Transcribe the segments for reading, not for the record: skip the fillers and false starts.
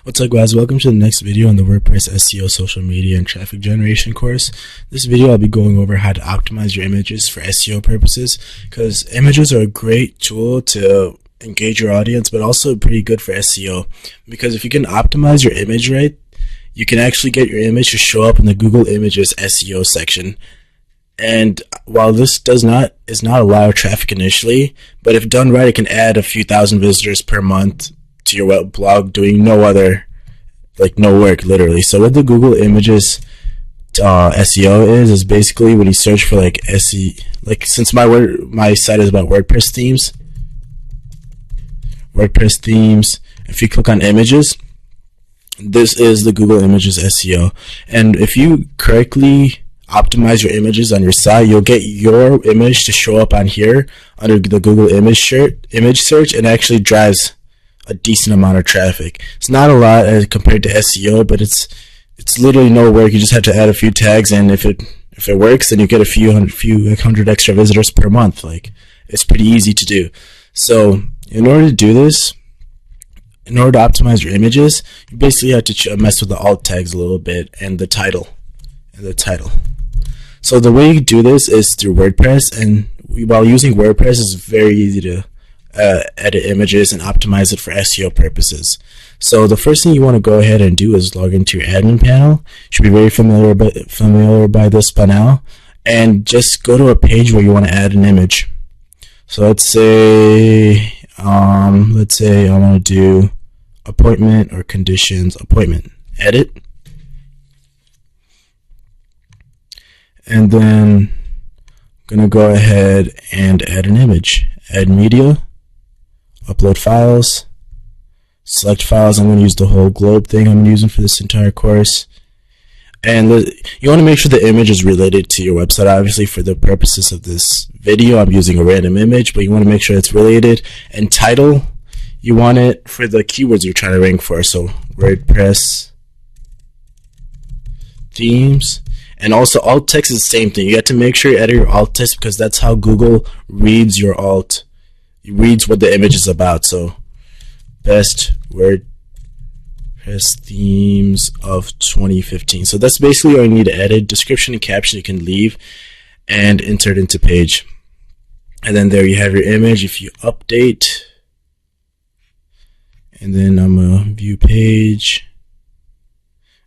What's up, guys? Welcome to the next video on the WordPress SEO, social media, and traffic generation course. This video I'll be going over how to optimize your images for SEO purposes, because images are a great tool to engage your audience, but also pretty good for SEO, because if you can optimize your image right, you can actually get your image to show up in the Google Images SEO section. And while this is not a lot of traffic initially, but if done right, it can add a few thousand visitors per month to your web blog, doing no work literally. So what the Google Images SEO is basically when you search for since my site is about WordPress themes, if you click on images, this is the Google Images SEO. And if you correctly optimize your images on your site, you'll get your image to show up on here under the Google image search, and actually drives a decent amount of traffic. It's not a lot as compared to SEO, but it's literally no work. You just have to add a few tags, and if it works, then you get a few hundred extra visitors per month. It's pretty easy to do. So in order to do this, in order to optimize your images, you basically have to mess with the alt tags a little bit and the title. So the way you do this is through WordPress, and while using WordPress, it's very easy to edit images and optimize it for SEO purposes. So the first thing you want to go ahead and do is log into your admin panel. You should be very familiar by this by now, and just go to a page where you want to add an image. So let's say I want to do appointment or conditions appointment. Edit. And then I'm going to go ahead and add an image. Add media, upload files, select files. I'm going to use the whole globe thing I'm using for this entire course. And you want to make sure the image is related to your website. Obviously, for the purposes of this video, I'm using a random image, but you want to make sure it's related. And title, you want it for the keywords you're trying to rank for. So WordPress themes. And also alt text is the same thing. You have to make sure you edit your alt text, because that's how Google reads your alt. It reads what the image is about. So best WordPress themes of 2015. So that's basically all you need to edit. Description and caption you can leave and insert into page. And then there you have your image. If you update, and then I'm going to view page,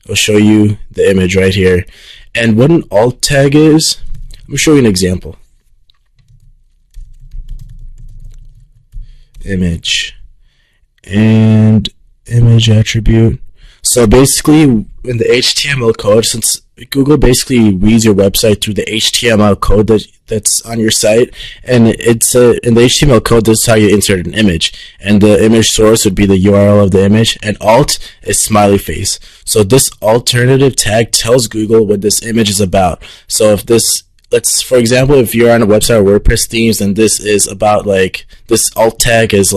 it'll show you the image right here. And what an alt tag is, let me show you an example. Image and image attribute. So basically, in the HTML code, since Google basically reads your website through the HTML code that's on your site, and it's in the HTML code, this is how you insert an image, and the image source would be the URL of the image, and alt is smiley face. So this alternative tag tells Google what this image is about. So if this, for example, if you're on a website of WordPress themes, and this is about this alt tag is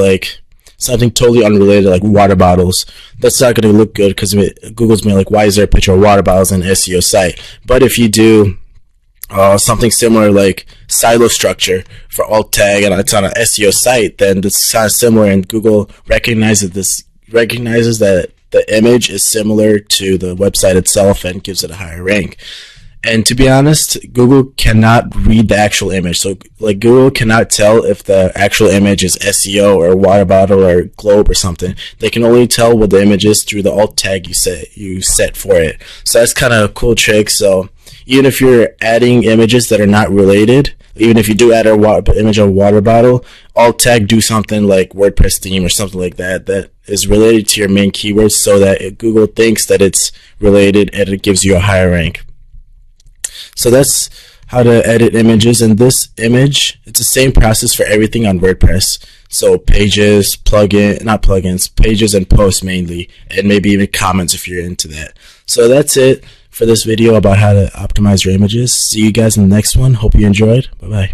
something totally unrelated, like water bottles, that's not going to look good, because Google's going to be like, why is there a picture of water bottles in an SEO site? But if you do something similar like silo structure for alt tag, and it's on an SEO site, then this is kind of similar, and Google recognizes that the image is similar to the website itself and gives it a higher rank. And to be honest, Google cannot read the actual image. So Google cannot tell if the actual image is SEO or water bottle or globe or something. They can only tell what the image is through the alt tag you set for it. So that's kind of a cool trick. So even if you're adding images that are not related, even if you do add an image of a water bottle, alt tag do something like WordPress theme or something like that is related to your main keywords, so that Google thinks that it's related and it gives you a higher rank. So that's how to edit images. And this image, it's the same process for everything on WordPress. So pages, pages and posts mainly, and maybe even comments if you're into that. So that's it for this video about how to optimize your images. See you guys in the next one. Hope you enjoyed. Bye-bye.